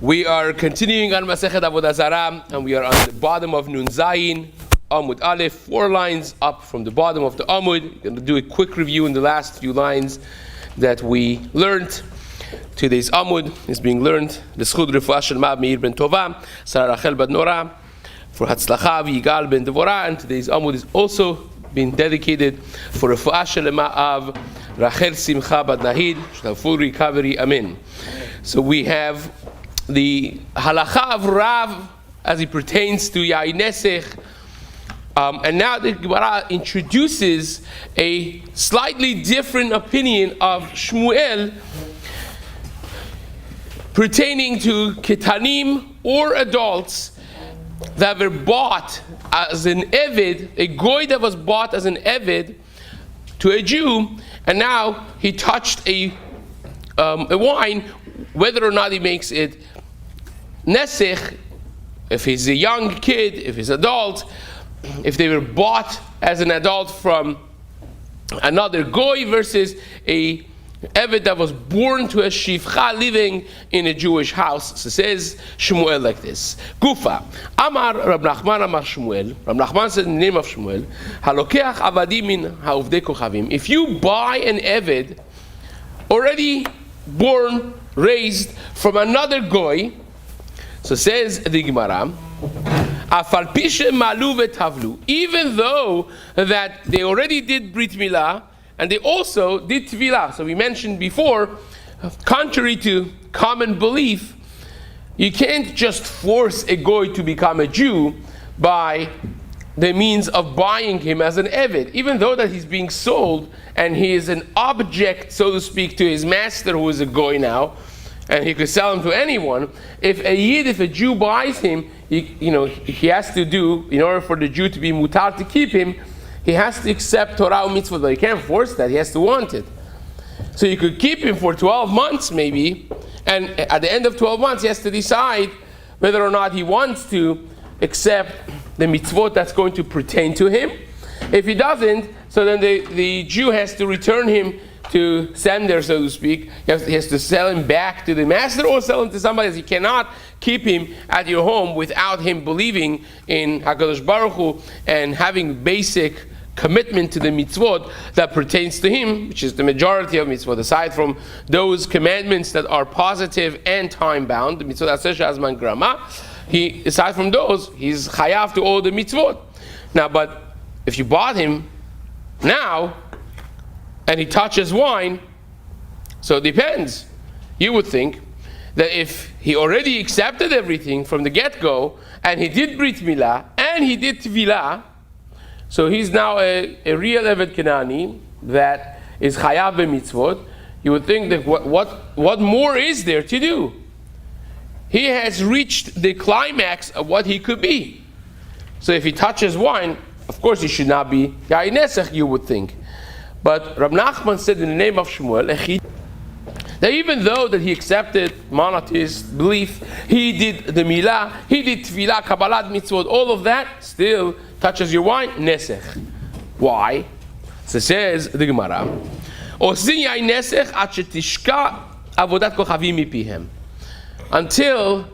We are continuing on Mesechet Avodah Zarah, and we are on the bottom of Nun Zayin, Amud Aleph, 4 lines up from the bottom of the Amud. We're going to do a quick review in the last few lines that we learned. Today's Amud is being learned. L'schud refuah shel Ma'av Meir ben Tova, Sarah Rachel bat Nora, for Hatzlacha v'Yigal ben Devorah, and today's Amud is also being dedicated for refuah shel Ma'av Rachel Simcha bat Nahid, shall full recovery, Amen. So we have the halacha of Rav as it pertains to Yain Nesech, and now the Gemara introduces a slightly different opinion of Shmuel pertaining to ketanim or adults that were bought as an eved, a goy that was bought as an eved to a Jew, and now he touched a wine, whether or not he makes it nesech, if he's a young kid, if he's adult, if they were bought as an adult from another goy versus a eved that was born to a shivcha living in a Jewish house. So says Shmuel like this: Gufa Amar Rab Nachman Amar Shmuel. Rab Nachman said in the name of Shmuel, Halokeach avadim min ha'uvdei kochavim. If you buy an eved already born, raised from another goy, so says the Gemara, Afal pishe malu v'tavlu, even though that they already did brit milah and they also did tevilah. So we mentioned before, contrary to common belief, you can't just force a goy to become a Jew by the means of buying him as an eved, even though that he's being sold and he is an object, so to speak, to his master who is a goy now, and he could sell him to anyone. If a Jew buys him, he has to do, in order for the Jew to be mutar to keep him, he has to accept Torah and mitzvot, but he can't force that, he has to want it. So you could keep him for 12 months maybe, and at the end of 12 months he has to decide whether or not he wants to accept the mitzvot that's going to pertain to him. If he doesn't, so then the Jew has to return him to sender, so to speak. He has to sell him back to the master or sell him to somebody else. You cannot keep him at your home without him believing in HaKadosh Baruch Hu and having basic commitment to the mitzvot that pertains to him, which is the majority of mitzvot, aside from those commandments that are positive and time-bound, the mitzvot aseh shazman grama. Aside from those, he's chayav to all the mitzvot. Now, but if you bought him now, and he touches wine, so it depends. You would think that if he already accepted everything from the get-go, and he did brit milah, and he did tevilah, so he's now a real eved Kenani that is chayav b'mitzvot. You would think that what more is there to do? He has reached the climax of what he could be. So if he touches wine, of course he should not be Yain Nesech, you would think. But Rab Nachman said in the name of Shmuel that even though that he accepted monotheist belief, he did the milah, he did tefillah, kabbalat mitzvot, all of that still touches your wine, nesech. Why? So says the Gemara, Osin yain nesech ad shetishka avodat kochavim mipihem, until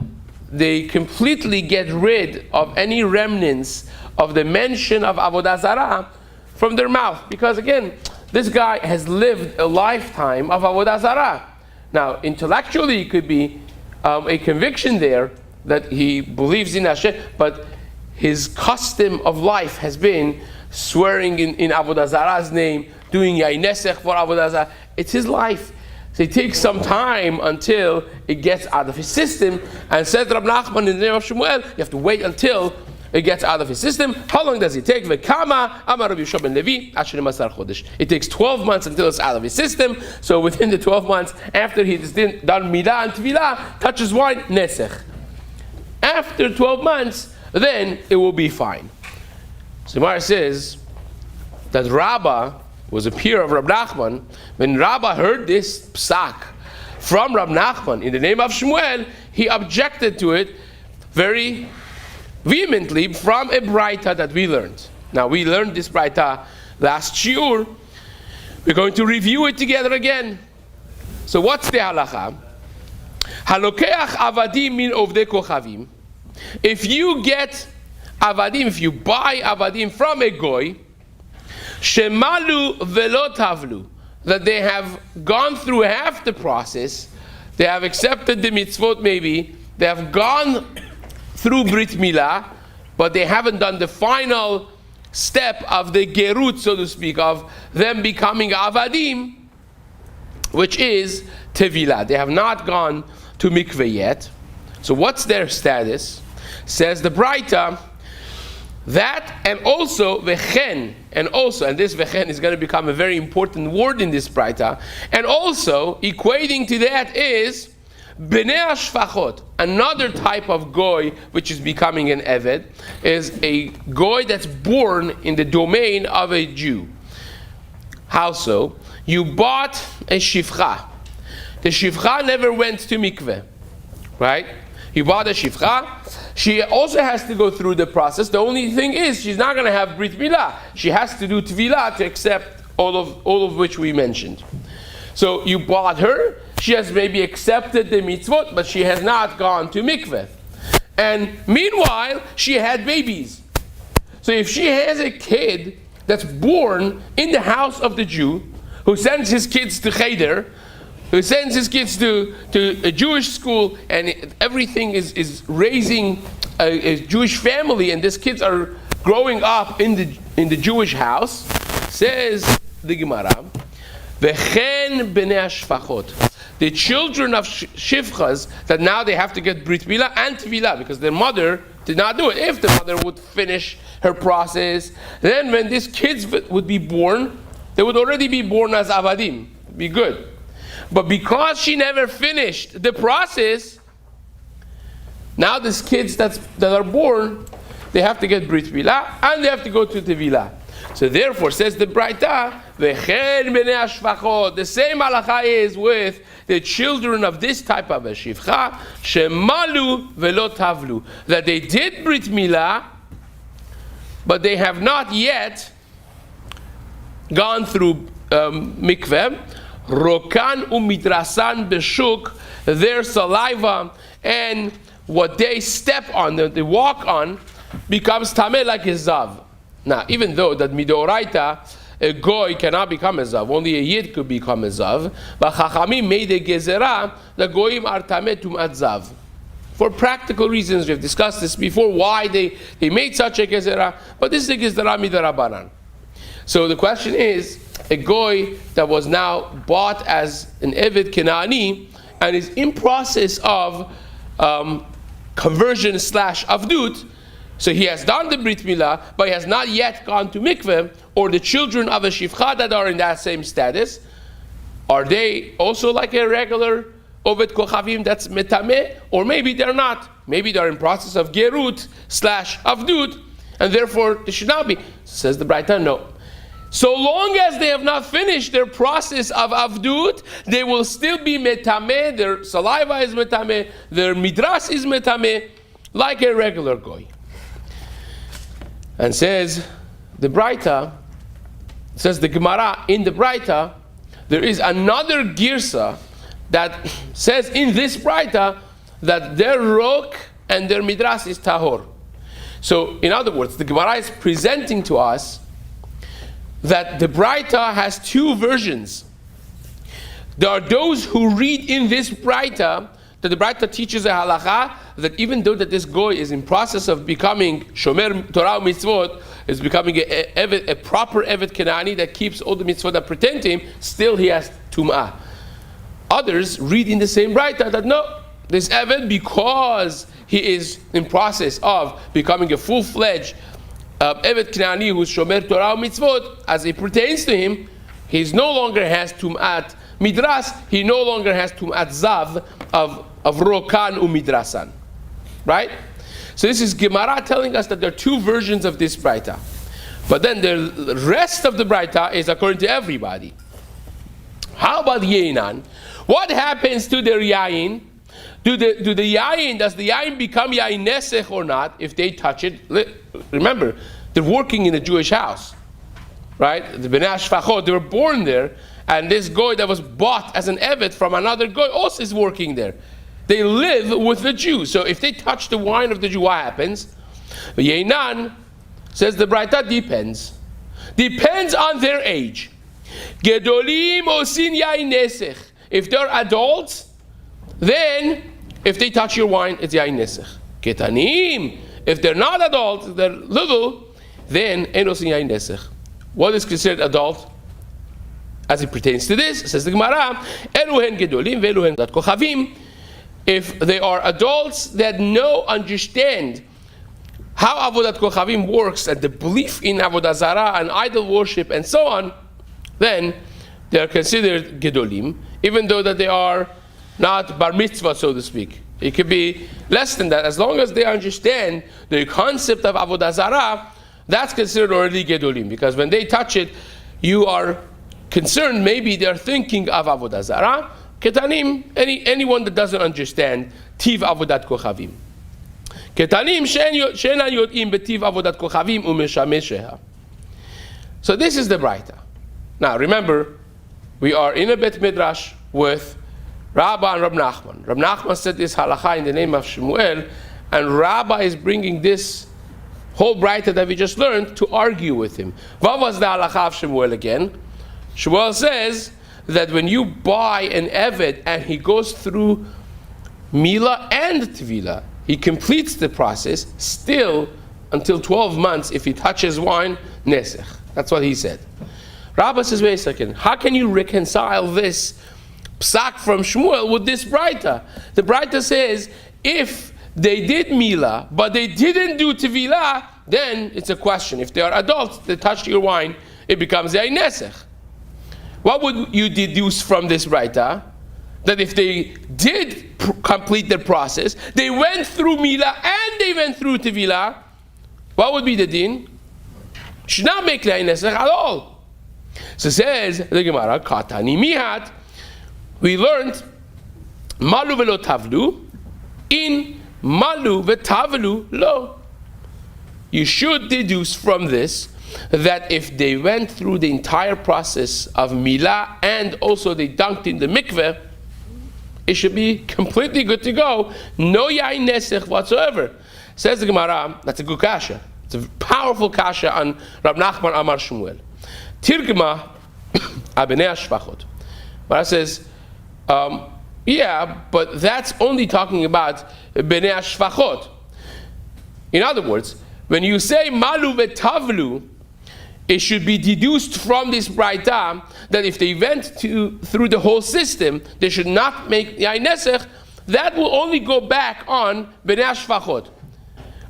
they completely get rid of any remnants of the mention of Avodah Zarah from their mouth. Because again, this guy has lived a lifetime of Avodah Zarah. Now, intellectually, it could be a conviction there that he believes in Hashem, but his custom of life has been swearing in Avodah Zarah's name, doing Yain Nesech for Avodah Zarah. It's his life. So it takes some time until it gets out of his system. And said Rab Nachman in the name of Shmuel, you have to wait until it gets out of his system. How long does it take? V'kama Amar Rabbi Yishua ben Levi asher masar chodesh. It takes 12 months until it's out of his system. So within the 12 months, after he's done midah and tevilah, touches wine, nesech. After 12 months, then it will be fine. So Gemara says that Rabbah was a peer of Rab Nachman. When Rabbah heard this psak from Rab Nachman in the name of Shmuel, he objected to it very vehemently from a braita that we learned. Now we learned this braita last shiur. We're going to review it together again. So what's the halacha? Halokeach avadim min ovdei kochavim. If you get avadim, if you buy avadim from a goy, shemalu velo tavlu, that they have gone through half the process, they have accepted the mitzvot maybe, they have gone through Brit Milah, but they haven't done the final step of the gerut, so to speak, of them becoming avadim, which is tevilah. They have not gone to mikveh yet. So what's their status? Says the Braita, that and also vechen, and this vechen is going to become a very important word in this Braita, and also equating to that is bnei hashfachot, another type of goy which is becoming an eved, is a goy that's born in the domain of a Jew. How so? You bought a shifcha. The shifcha never went to mikveh, right? You bought a shifcha. She also has to go through the process. The only thing is, she's not going to have Brit Milah. She has to do Tevilah to accept all of which we mentioned. So you bought her. She has maybe accepted the mitzvot, but she has not gone to mikveh. And meanwhile, she had babies. So if she has a kid that's born in the house of the Jew, who sends his kids to cheder, who sends his kids to a Jewish school, and everything is raising a Jewish family, and these kids are growing up in the Jewish house, says the Gemara, V'chen b'nei hashfachot, the children of shifchas, that now they have to get Brit Milah and Tevilah, because their mother did not do it. If the mother would finish her process, then when these kids would be born, they would already be born as avadim, be good. But because she never finished the process, now these kids that are born, they have to get Brit Milah and they have to go to Tevilah. So therefore, says the Braita, V'chen b'nei hashfachot, the same halacha is with the children of this type of a shifcha, shemalu velo tavlu, that they did Brit Milah, but they have not yet gone through mikveh. Rokan umidrasan beshuk, their saliva and what they step on, they walk on, becomes tameh like a zav. Now, even though that midoraita, a goy cannot become a zav, only a yid could become a zav, but chachamim made a gezerah, the goyim are tameh tumat zav. For practical reasons, we've discussed this before, why they made such a gezerah, but this is a gezerah midarabanan. So the question is, a goy that was now bought as an eved Kenani and is in process of conversion / avdut, so he has done the Brit Milah, but he has not yet gone to mikveh, or the children of a shifcha that are in that same status, are they also like a regular oved kochavim that's metameh, or maybe they're not? Maybe they're in process of gerut / avdut, and therefore they should not be. Says the Braita, no. So long as they have not finished their process of avdut, they will still be metameh, their saliva is metameh, their midras is metameh, like a regular goy. And says the Braita, says the Gemara in the Braita, there is another girsa that says in this Braita that their rok and their midras is tahor. So in other words, the Gemara is presenting to us that the Braita has two versions. There are those who read in this Braita that the Braita teaches a halacha that even though that this goy is in process of becoming shomer Torah mitzvot, is becoming a proper eved Kenani that keeps all the mitzvot that pertain to him, still he has tum'ah. Others read in the same Braita that no, this eved, because he is in process of becoming a full-fledged Evet Knani, who's Shomer Torah mitzvot, as it pertains to him, he no longer has Tum'at Midras, he no longer has Tum'at Zav of Rokan Umidrasan. Right? So this is Gemara telling us that there are two versions of this Braita. But then the rest of the Braita is according to everybody. How about Yainan? What happens to their Yain? Does the Yain become Yain Nesech or not if they touch it? Remember, they're working in a Jewish house, right? The Bnei Hashfachot, they were born there, and this goy that was bought as an eved from another goy also is working there. they live with the Jew. So if they touch the wine of the Jew, what happens? Yeinan, says the Braita, depends. Depends on their age. Gedolim osin yain nesech. If they're adults, then if they touch your wine, it's yain nesech. Ketanim, if they're not adults, they're little, then ein osin yain nesech. What is considered adult? As it pertains to this, says the Gemara, eluhen gedolim ve'eluhen dat kochavim. If they are adults that understand how Avodat Kochavim works and the belief in Avodah Zarah and idol worship and so on, then they are considered gedolim, even though that they are not bar mitzvah, so to speak. It could be less than that. As long as they understand the concept of Avodah Zarah, that's considered already gedolim. Because when they touch it, you are concerned, maybe they're thinking of Avodah Zarah. Ketanim, anyone that doesn't understand Tiv Avodat Kochavim. Ketanim she'enan yod'im betiv Avodat Kochavim u'meshamesheha. So this is the Braita. Now remember, we are in a Bet Midrash with Rabbah and Rab Nachman. Rab Nachman said this halacha in the name of Shmuel, and Rabbah is bringing this whole Braita that we just learned to argue with him. What was the halacha of Shmuel again? Shmuel says that when you buy an Eved and he goes through Mila and Tvila, he completes the process, still until 12 months, if he touches wine, Nesech. That's what he said. Rabbah says, wait a second, how can you reconcile this psak from Shmuel with this Braita? The Braita says, if they did Mila, but they didn't do Tvila, then it's a question. If they are adults, they touch your wine, it becomes a Nesech. What would you deduce from this Braita? That if they did complete their process, they went through Mila and they went through Tevila, what would be the din? Should not make Le'ay Nesech at all. So says the Gemara, Katani Mihat, we learned Malu velo tavlu in Malu vetavlu lo. You should deduce from this that if they went through the entire process of Milah and also they dunked in the mikveh, it should be completely good to go. No yain nesech whatsoever. Says the Gemara, that's a good kasha. It's a powerful kasha on Rab Nachman Amar Shmuel. Tirgma abenei shvachot. Gemara says, yeah, but that's only talking about benei shvachot. In other words, when you say malu vetavlu, it should be deduced from this Braita that if they went through the whole system, they should not make yain nesech. That will only go back on benei shvachot,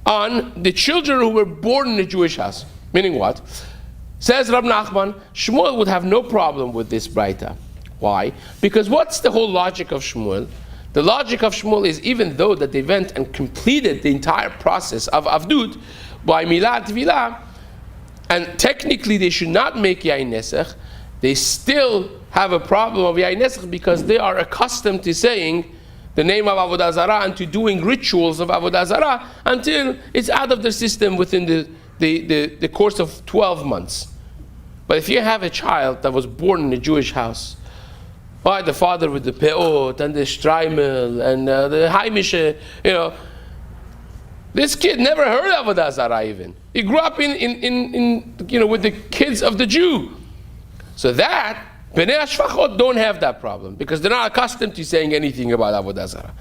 on the children who were born in a Jewish house. Meaning what? Says Rab Nachman, Shmuel would have no problem with this Braita. Why? Because what's the whole logic of Shmuel? The logic of Shmuel is even though that they went and completed the entire process of Avdut by Milah Tvilah, and technically they should not make yain nesech, they still have a problem of yain nesech because they are accustomed to saying the name of Avodah Zarah and to doing rituals of Avodah Zarah until it's out of their system within the course of 12 months. But if you have a child that was born in a Jewish house, by the father with the peot and the streimel and the heimische, this kid never heard of Avodah Zarah even. He grew up in with the kids of the Jew. So that Bnei Shvachot don't have that problem because they're not accustomed to saying anything about Avodah Zarah.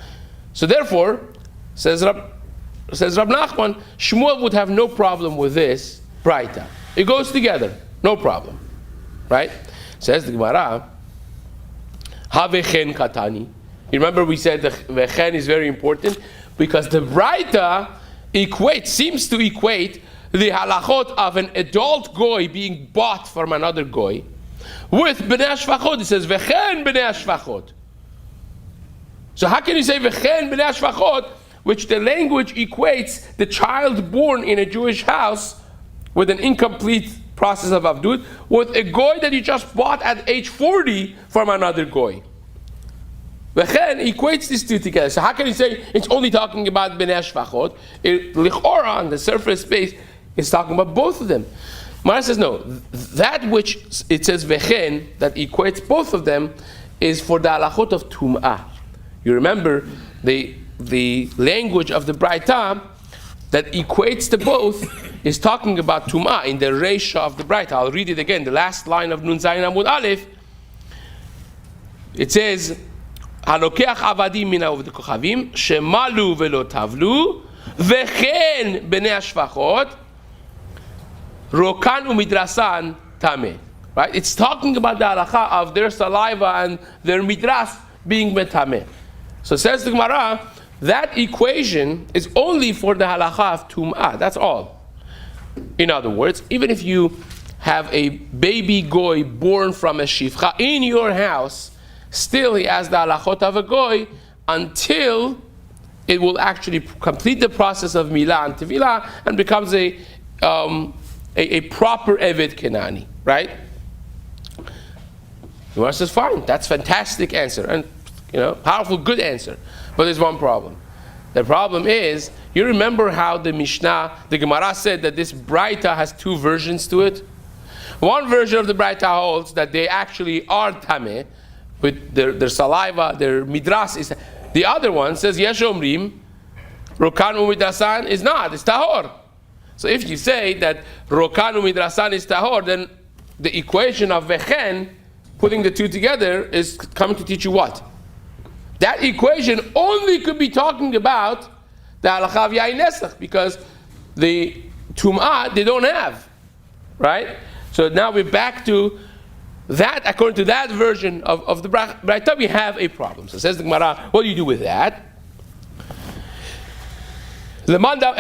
So therefore, says Rab Nachman, Shmuel would have no problem with this Braita. It goes together, no problem, right? Says the Gemara, Havechen katani. You remember we said the vechen is very important because the Braita seems to equate the halachot of an adult goy being bought from another goy with bnei shvachot. It says vechen bnei shvachot. So how can you say vechen bnei shvachot, which the language equates the child born in a Jewish house with an incomplete process of avdut with a goy that you just bought at age 40 from another goy? Vechen equates these two together. So how can you say it's only talking about bnei shvachot? Lichora on the surface space is talking about both of them. Mara says no. That which it says vechen that equates both of them is for the halachot of tum'ah. You remember the language of the Braita that equates to both is talking about Tum'ah in the Reisha of the Braita. I'll read it again, the last line of Nun Zayin Amud Aleph. It says, "Halokeach avadim min ha'oved kochavim shemalu velo tavlu v'chen bnei hashfachot rokan umidrasan tameh." Right? It's talking about the halakha of their saliva and their midras being metameh. So says the Gemara, that equation is only for the halakha of tum'ah. That's all. In other words, even if you have a baby goy born from a shifcha in your house, still he has the halachot of a goy until it will actually complete the process of milah and tevilah and becomes a proper eved kenani, right? The Gemara says, fine, that's fantastic answer, and powerful, good answer. But there's one problem. The problem is, you remember how the Gemara said that this Braita has two versions to it? One version of the Braita holds that they actually are tameh, with their saliva, their midras is. The other one says, Yesh Omrim, Rokanu Midrasan is not, it's tahor. So if you say that Rokanu Midrasan is tahor, then the equation of Vechen, putting the two together, is coming to teach you what? That equation only could be talking about the halakha of yayin nesach, because the tum'ah they don't have, right? So now we're back to that. According to that version of the Braita, we have a problem. So says the Gemara, what do you do with that? According to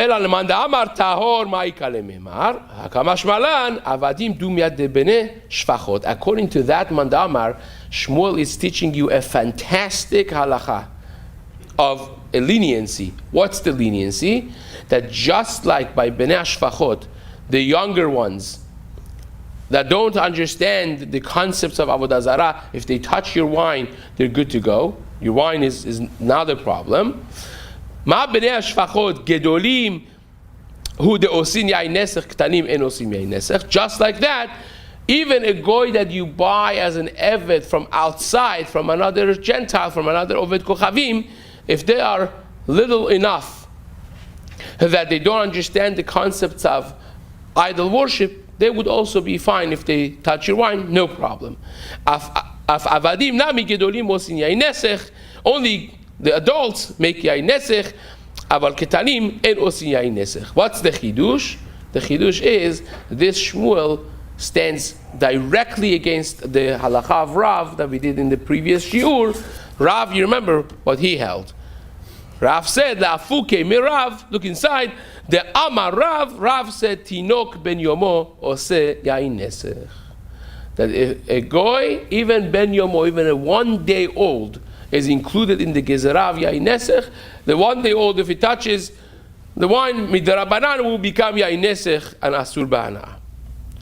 that Manda Amar, Shmuel is teaching you a fantastic halakha of a leniency. What's the leniency? That just like by Bnei Shfachot, the younger ones that don't understand the concepts of Avodah Zarah, if they touch your wine, they're good to go. Your wine is not a problem. Ma bnei hashfachot gedolim hu deosin yain nesach ktanim en osim yain nesach. Just like that, even a goy that you buy as an eved from outside, from another Gentile, from another oved kochavim, if they are little enough that they don't understand the concepts of idol worship, they would also be fine if they touch your wine, no problem. Avadim nami gedolim osin yain nesach. Only the adults make yain nesach, aval ketanim en osin yain nesach. What's the chidush? The chidush is this Shmuel stands directly against the halakha of Rav that we did in the previous shiur. Rav, you remember what he held. Rav said, "La'afuke mirav." Look inside. The Amar Rav. Rav said, "Tinok ben yomo ose yain nesach." That if a goy, even ben yomo, even a 1 day old, is included in the gezerah of yain nesach. The 1 day old, if he touches the wine, midarabanan will become yain nesach and asur ba'ana.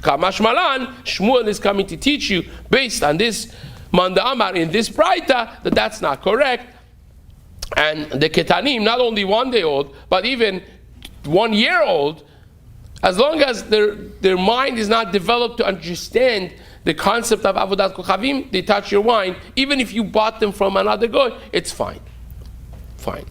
Kamash malan, Shmuel is coming to teach you based on this Manda Amar in this Braita that that's not correct. And the ketanim, not only 1 day old, but even 1 year old, as long as their mind is not developed to understand the concept of avodat kochavim, they touch your wine, even if you bought them from another goy, it's fine. Fine.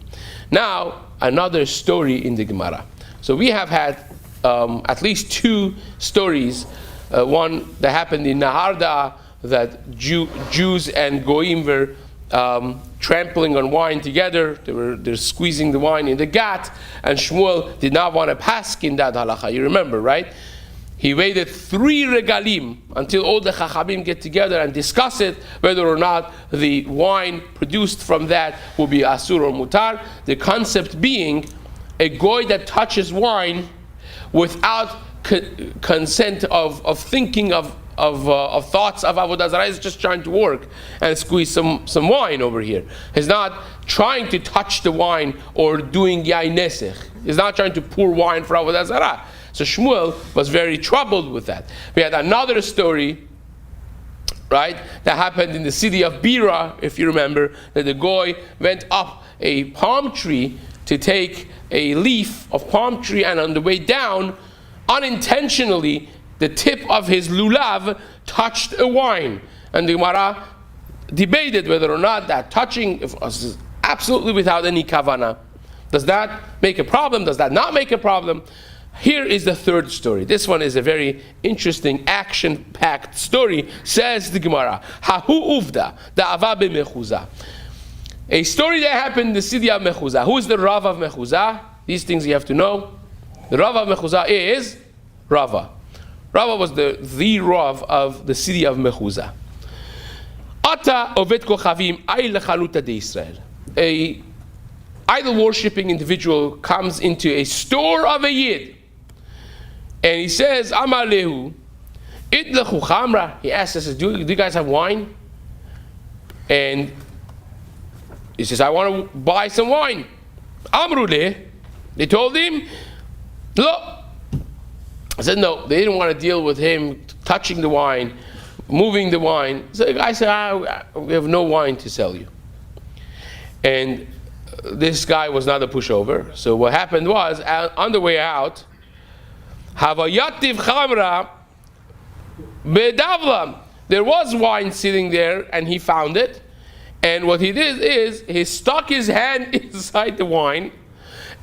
Now, another story in the Gemara. So we have had at least 2 stories. One that happened in Naharda, that Jews and Goyim were trampling on wine together. They're squeezing the wine in the gat, and Shmuel did not want to pass in that halacha. You remember, right? He waited 3 regalim until all the chachamim get together and discuss it, whether or not the wine produced from that will be asur or mutar. The concept being a goy that touches wine without consent of thinking of thoughts of Avodah Zarah is just trying to work and squeeze some wine over here. He's not trying to touch the wine or doing yain nesach. He's not trying to pour wine for Avodah Zarah. So Shmuel was very troubled with that. We had another story, right, that happened in the city of Bira, if you remember, that the goy went up a palm tree to take a leaf of palm tree, and on the way down, unintentionally, the tip of his lulav touched a wine. And the Gemara debated whether or not that touching was absolutely without any kavana. Does that make a problem? Does that not make a problem? Here is the third story. This one is a very interesting, action-packed story. Says the Gemara, Hahu uvda da'ava b'mechuza. A story that happened in the city of Mechuza. Who is the Rav of Mechuza? These things you have to know. The Rav of Mechuza is Rava. Rava was the Rav of the city of Mechuza. Ata ovet kochavim ay lechaluta de Yisrael. A idol-worshipping individual comes into a store of a Yid. And he says, Amar lehu, idlechu chamra. He asks us, do you guys have wine? And he says, I want to buy some wine. Amru le. They told him, look. I said, no, they didn't want to deal with him touching the wine, moving the wine. So the guy said, we have no wine to sell you. And this guy was not a pushover. So what happened was, on the way out, Havayativ Chamra Bedavlam. There was wine sitting there, and he found it. And what he did is, he stuck his hand inside the wine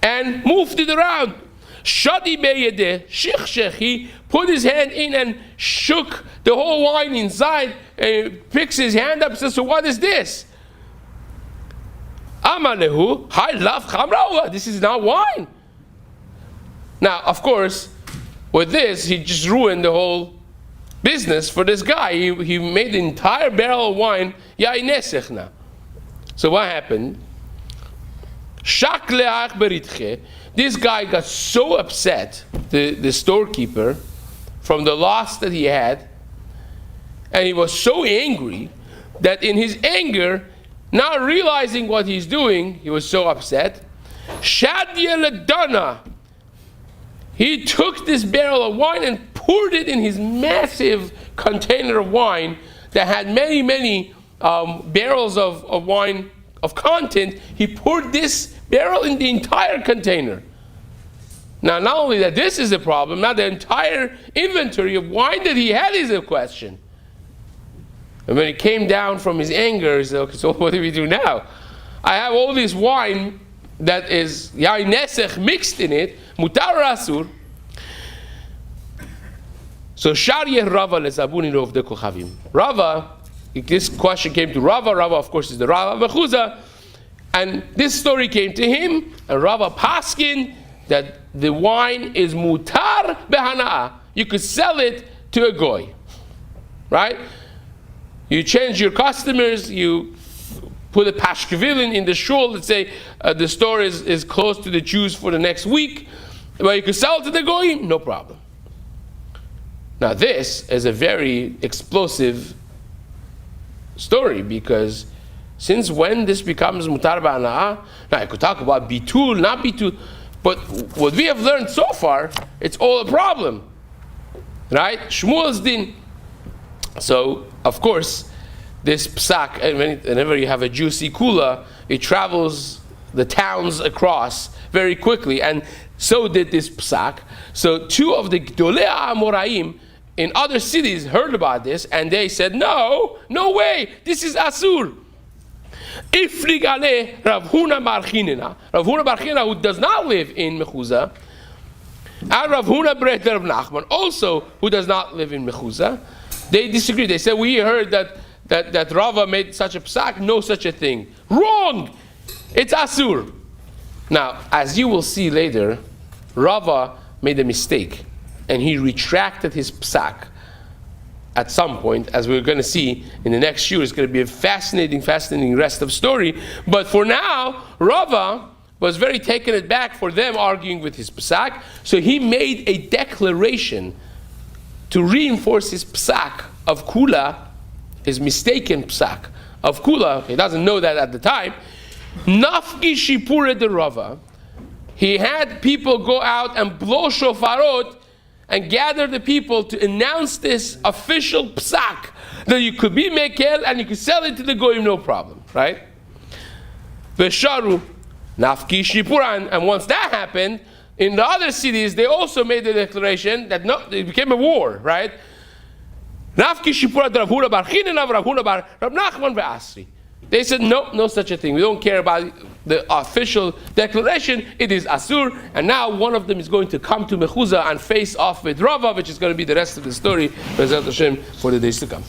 and moved it around. Shadi beyedeh, shich. He put his hand in and shook the whole wine inside, and picks his hand up and says, so what is this? Amalehu, I love chamra. This is not wine. Now, of course, with this, he just ruined the whole business for this guy. He made the entire barrel of wine ya'inesechna. So what happened? Shak le'ach beritche. This guy got so upset, the storekeeper, from the loss that he had, and he was so angry that in his anger, not realizing what he's doing, he was so upset. Shadya ledana. He took this barrel of wine and poured it in his massive container of wine that had many, many barrels of wine of content. He poured this barrel in the entire container. Now, not only that this is a problem, now the entire inventory of wine that he had is a question. And when he came down from his anger, he said, okay, so what do we do now? I have all this wine that is yain nesech mixed in it, mutar asur. So Sharyeh Rava lezabuni of the kochavim. Rava, this question came to Rava. Rava, of course, is the Rav of Mechuza. And this story came to him, and Rava paskin that the wine is mutar behana'ah. You could sell it to a goy. Right? You change your customers, you put a pashkevilin in the shul that say the store is closed to the Jews for the next week, but you could sell it to the goyim, no problem. Now this is a very explosive story, because since when this becomes mutar ba'ana'ah? Now I could talk about bitul, not bitul, but what we have learned so far, it's all a problem. Right? Shmuel's din. So, of course, this psak, whenever you have a juicy kula, it travels the towns across very quickly, and so did this psak. So two of the Gdolei Amoraim in other cities heard about this, and they said, no way, this is asur. Iflig aleh Rav Huna bar Chinena. Rav Huna bar Chinena, who does not live in Mechuza, and Rav Huna bret Rav Nachman, also who does not live in Mechuza, they disagree. They said, we heard that Rava made such a psak, no such a thing. Wrong! It's asur. Now, as you will see later, Rava made a mistake, and he retracted his psak at some point, as we're going to see in the next year. It's going to be a fascinating rest of story. But for now, Rava was very taken aback for them arguing with his psak, so he made a declaration to reinforce his psak of kula, his mistaken psak of kula. He doesn't know that at the time. Nafki shipure de Rava. He had people go out and blow shofarot and gather the people to announce this official psak that you could be mekel and you could sell it to the goyim, no problem, right? Vesharu nafki shipuran, and once that happened, in the other cities, they also made the declaration that it became a war, right? Nafki shipura Rav Huna bar Chinena, Rav Huna bar Rav Nachman ve'asri. They said, no, no such a thing. We don't care about the official declaration. It is asur. And now one of them is going to come to Mechuzah and face off with Rava, which is going to be the rest of the story, B'ezrat Hashem, for the days to come.